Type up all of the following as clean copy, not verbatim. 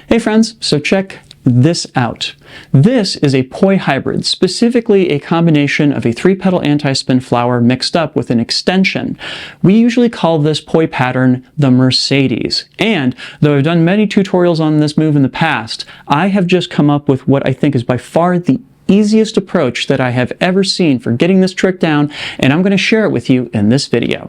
Hey friends, so check this out. This is a Poi hybrid, specifically a combination of a 3-petal anti-spin flower mixed up with an extension. We usually call this Poi pattern the Mercedes. And though I've done many tutorials on this move in the past, I have just come up with what I think is by far the easiest approach that I have ever seen for getting this trick down, and I'm going to share it with you in this video.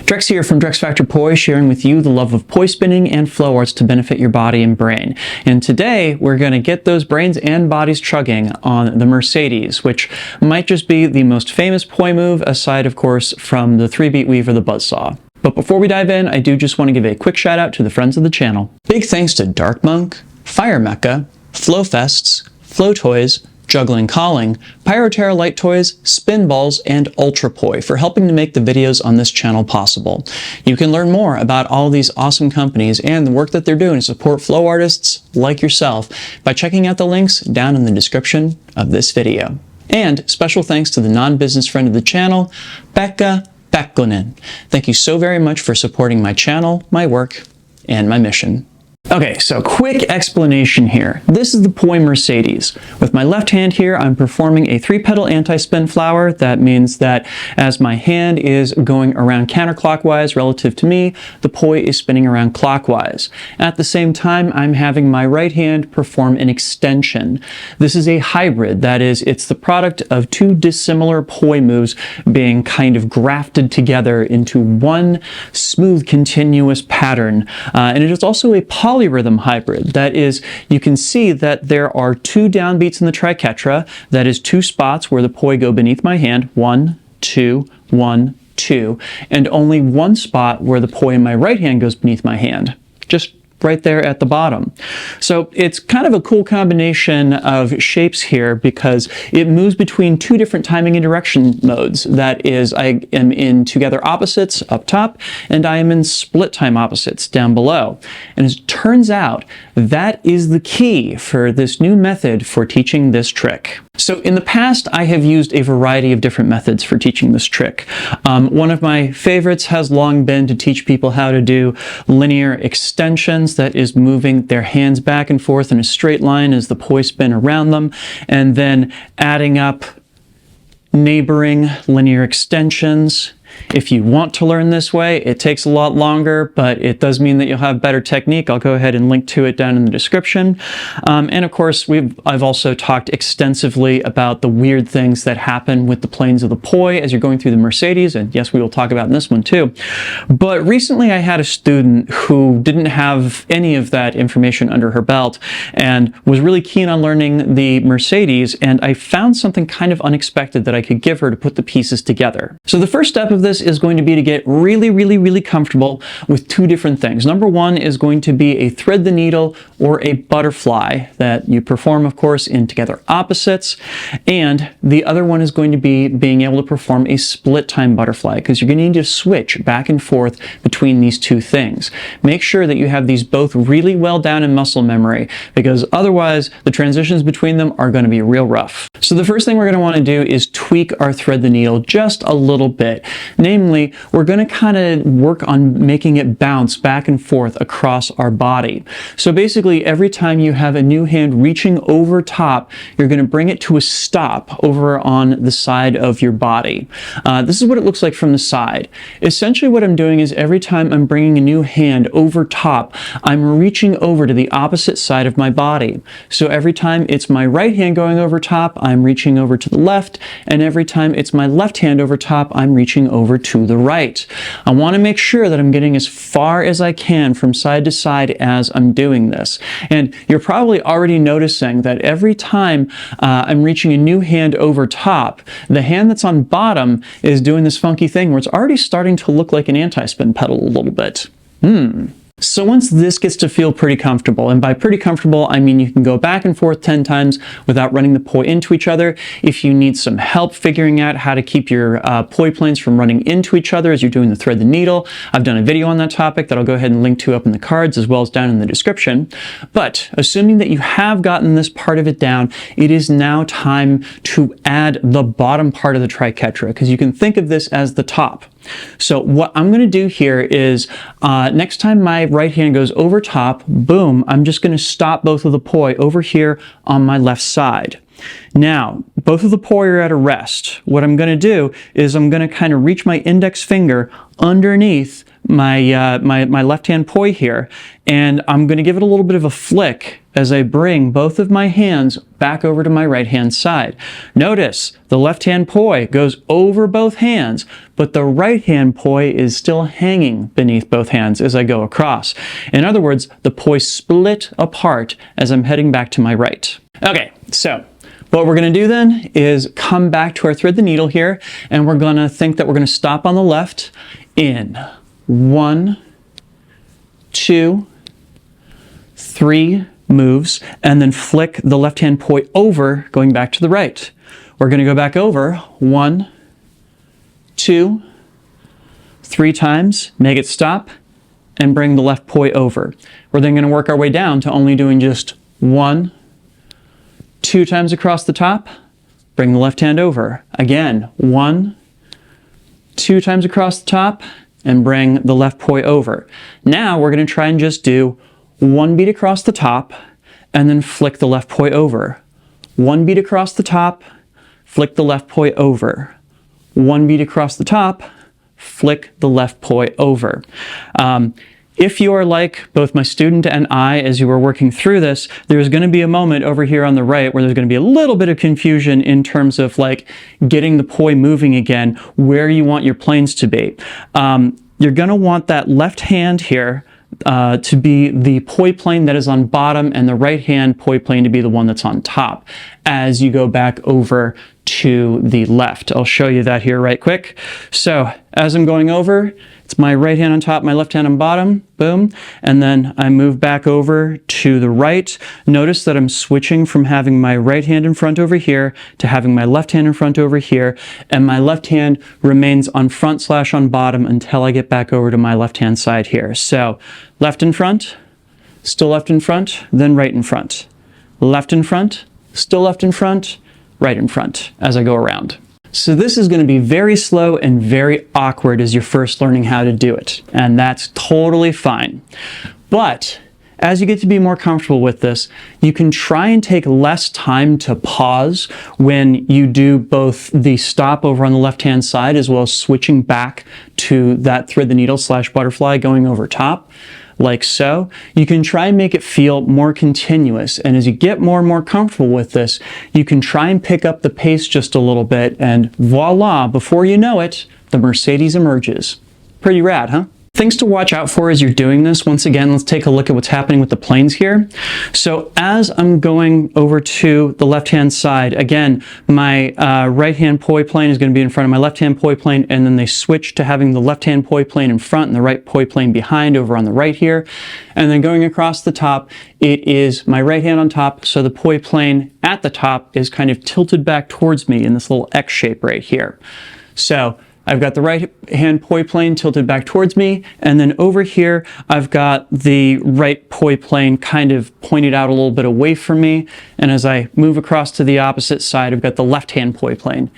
Drex here from DrexFactor Poi, sharing with you the love of poi spinning and flow arts to benefit your body and brain. And today we're going to get those brains and bodies chugging on the Mercedes, which might just be the most famous poi move, aside of course from the 3-beat weave or the buzzsaw. But before we dive in, I do just want to give a quick shout out to the friends of the channel. Big thanks to Dark Monk, Fire Mecca, Flow Fests, Flow Toys, Juggling Calling, Pyroterra Light Toys, Spin Balls, and Ultra Poi for helping to make the videos on this channel possible. You can learn more about all these awesome companies and the work that they're doing to support flow artists like yourself by checking out the links down in the description of this video. And special thanks to the non-business friend of the channel, Pekka Pekkonen. Thank you so very much for supporting my channel, my work, and my mission. Okay, so quick explanation here. This is the Poi Mercedes. With my left hand here, I'm performing a 3-petal anti-spin flower. That means that as my hand is going around counterclockwise relative to me, the poi is spinning around clockwise. At the same time, I'm having my right hand perform an extension. This is a hybrid. That is, it's the product of two dissimilar poi moves being kind of grafted together into one smooth, continuous pattern. And it is also a Polyrhythm hybrid. That is, you can see that there are 2 downbeats in the triquetra. That is 2 spots where the poi go beneath my hand. 1, 2, 1, 2. And only 1 spot where the poi in my right hand goes beneath my hand. Just right there at the bottom. So it's kind of a cool combination of shapes here because it moves between 2 different timing and direction modes. That is, I am in together opposites up top, and I am in split time opposites down below. And as it turns out, that is the key for this new method for teaching this trick. So in the past, I have used a variety of different methods for teaching this trick. One of my favorites has long been to teach people how to do linear extensions, that is moving their hands back and forth in a straight line as the poi spin around them, and then adding up neighboring linear extensions. If you want to learn this way, it takes a lot longer, but it does mean that you'll have better technique. I'll go ahead and link to it down in the description. And of course, I've also talked extensively about the weird things that happen with the planes of the poi as you're going through the Mercedes, and yes, we will talk about in this one too. But recently I had a student who didn't have any of that information under her belt and was really keen on learning the Mercedes, and I found something kind of unexpected that I could give her to put the pieces together. So the first step of this is going to be to get really comfortable with 2 different things. Number 1 is going to be a thread the needle or a butterfly that you perform, of course, in together opposites. And the other one is going to be being able to perform a split time butterfly, because you're going to need to switch back and forth between these 2 things. Make sure that you have these both really well down in muscle memory, because otherwise the transitions between them are going to be real rough. So the first thing we're going to want to do is tweak our thread the needle just a little bit. Namely, we're going to kind of work on making it bounce back and forth across our body. So basically, every time you have a new hand reaching over top, you're going to bring it to a stop over on the side of your body. This is what it looks like from the side. Essentially, what I'm doing is every time I'm bringing a new hand over top, I'm reaching over to the opposite side of my body. So every time it's my right hand going over top, I'm reaching over to the left, and every time it's my left hand over top, I'm reaching over to the right. I want to make sure that I'm getting as far as I can from side to side as I'm doing this. And you're probably already noticing that every time I'm reaching a new hand over top, the hand that's on bottom is doing this funky thing where it's already starting to look like an anti-spin pedal a little bit. So once this gets to feel pretty comfortable, and by pretty comfortable, I mean you can go back and forth 10 times without running the poi into each other. If you need some help figuring out how to keep your poi planes from running into each other as you're doing the thread the needle, I've done a video on that topic that I'll go ahead and link to up in the cards as well as down in the description. But assuming that you have gotten this part of it down, it is now time to add the bottom part of the triquetra, because you can think of this as the top. So what I'm going to do here is next time my right hand goes over top, boom, I'm just going to stop both of the poi over here on my left side. Now, both of the poi are at a rest. What I'm going to do is I'm going to kind of reach my index finger underneath my my left hand poi here, and I'm going to give it a little bit of a flick as I bring both of my hands back over to my right hand side. Notice the left hand poi goes over both hands, but the right hand poi is still hanging beneath both hands as I go across. In other words, the poi split apart as I'm heading back to my right. Okay, so what we're going to do then is come back to our thread the needle here, and we're going to think that we're going to stop on the left in 1, 2, 3 moves, and then flick the left hand poi over, going back to the right. We're going to go back over 1, 2, 3 times, make it stop, and bring the left poi over. We're then going to work our way down to only doing just 1, 2 times across the top, bring the left hand over. Again, 1, 2 times across the top, and bring the left poi over. Now we're going to try and just do 1 beat across the top, and then flick the left poi over. 1 beat across the top, flick the left poi over. 1 beat across the top, flick the left poi over. If you are like both my student and I as you were working through this, there's going to be a moment over here on the right where there's going to be a little bit of confusion in terms of like getting the poi moving again, where you want your planes to be. You're going to want that left hand here to be the poi plane that is on bottom, and the right hand poi plane to be the one that's on top as you go back over to the left. I'll show you that here right quick. So as I'm going over, it's my right hand on top, my left hand on bottom, boom, and then I move back over to the right. Notice that I'm switching from having my right hand in front over here to having my left hand in front over here, and my left hand remains on front / on bottom until I get back over to my left hand side here. So left in front, still left in front, then right in front. Left in front, still left in front, right in front as I go around. So this is going to be very slow and very awkward as you're first learning how to do it, and that's totally fine. But as you get to be more comfortable with this, you can try and take less time to pause when you do both the stop over on the left-hand side as well as switching back to that thread the needle / butterfly going over top, like so. You can try and make it feel more continuous, and as you get more and more comfortable with this, you can try and pick up the pace just a little bit, and voila, before you know it, the Mercedes emerges. Pretty rad, huh? Things to watch out for as you're doing this. Once again, let's take a look at what's happening with the planes here. So as I'm going over to the left-hand side, again, my right-hand poi plane is going to be in front of my left-hand poi plane, and then they switch to having the left-hand poi plane in front and the right poi plane behind over on the right here. And then going across the top, it is my right hand on top, so the poi plane at the top is kind of tilted back towards me in this little X shape right here. So I've got the right hand poi plane tilted back towards me, and then over here I've got the right poi plane kind of pointed out a little bit away from me, and as I move across to the opposite side, I've got the left hand poi plane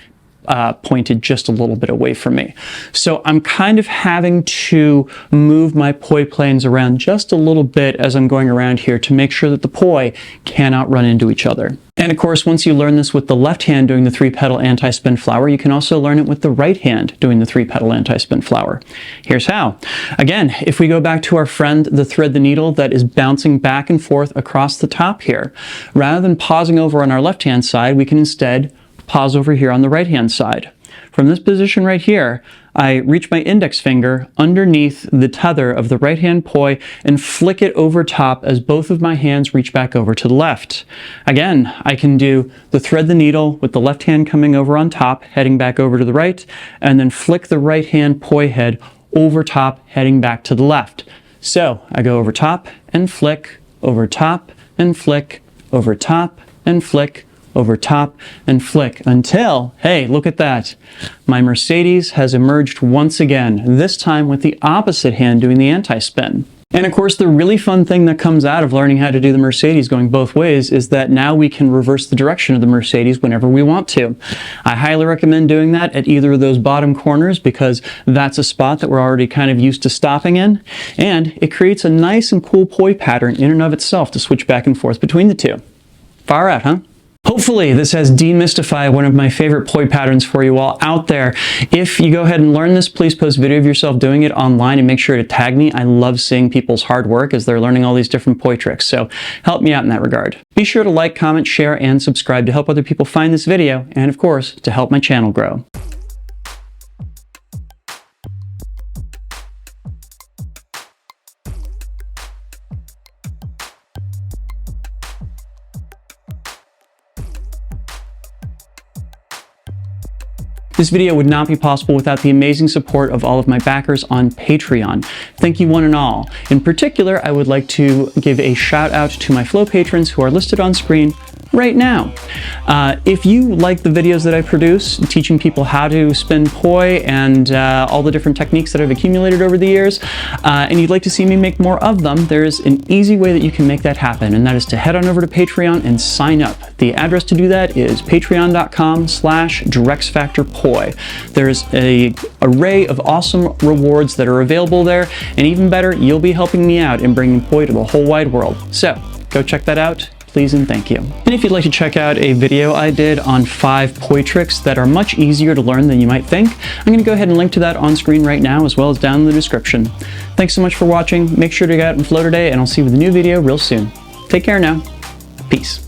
pointed just a little bit away from me. So I'm kind of having to move my poi planes around just a little bit as I'm going around here to make sure that the poi cannot run into each other. And of course, once you learn this with the left hand doing the 3-petal anti-spin flower, you can also learn it with the right hand doing the 3-petal anti-spin flower. Here's how. Again, if we go back to our friend, the thread the needle that is bouncing back and forth across the top here, rather than pausing over on our left-hand side, we can instead pause over here on the right-hand side. From this position right here, I reach my index finger underneath the tether of the right-hand poi and flick it over top as both of my hands reach back over to the left. Again, I can do the thread the needle with the left hand coming over on top, heading back over to the right, and then flick the right-hand poi head over top, heading back to the left. So I go over top and flick, over top and flick, over top and flick, over top and flick until, hey, look at that. My Mercedes has emerged once again, this time with the opposite hand doing the anti-spin. And of course, the really fun thing that comes out of learning how to do the Mercedes going both ways is that now we can reverse the direction of the Mercedes whenever we want to. I highly recommend doing that at either of those bottom corners because that's a spot that we're already kind of used to stopping in, and it creates a nice and cool poi pattern in and of itself to switch back and forth between the two. Far out, huh? Hopefully this has demystified one of my favorite poi patterns for you all out there. If you go ahead and learn this, please post a video of yourself doing it online and make sure to tag me. I love seeing people's hard work as they're learning all these different poi tricks, so help me out in that regard. Be sure to like, comment, share, and subscribe to help other people find this video, and of course, to help my channel grow. This video would not be possible without the amazing support of all of my backers on Patreon. Thank you one and all. In particular, I would like to give a shout out to my Flow patrons who are listed on screen right now. If you like the videos that I produce, teaching people how to spin poi and all the different techniques that I've accumulated over the years, and you'd like to see me make more of them, there's an easy way that you can make that happen, and that is to head on over to Patreon and sign up. The address to do that is patreon.com/DrexFactorPoi. There's an array of awesome rewards that are available there, and even better, you'll be helping me out in bringing poi to the whole wide world. So go check that out. Please and thank you. And if you'd like to check out a video I did on 5 poi tricks that are much easier to learn than you might think, I'm going to go ahead and link to that on screen right now as well as down in the description. Thanks so much for watching. Make sure to get out and flow today, and I'll see you with a new video real soon. Take care now. Peace.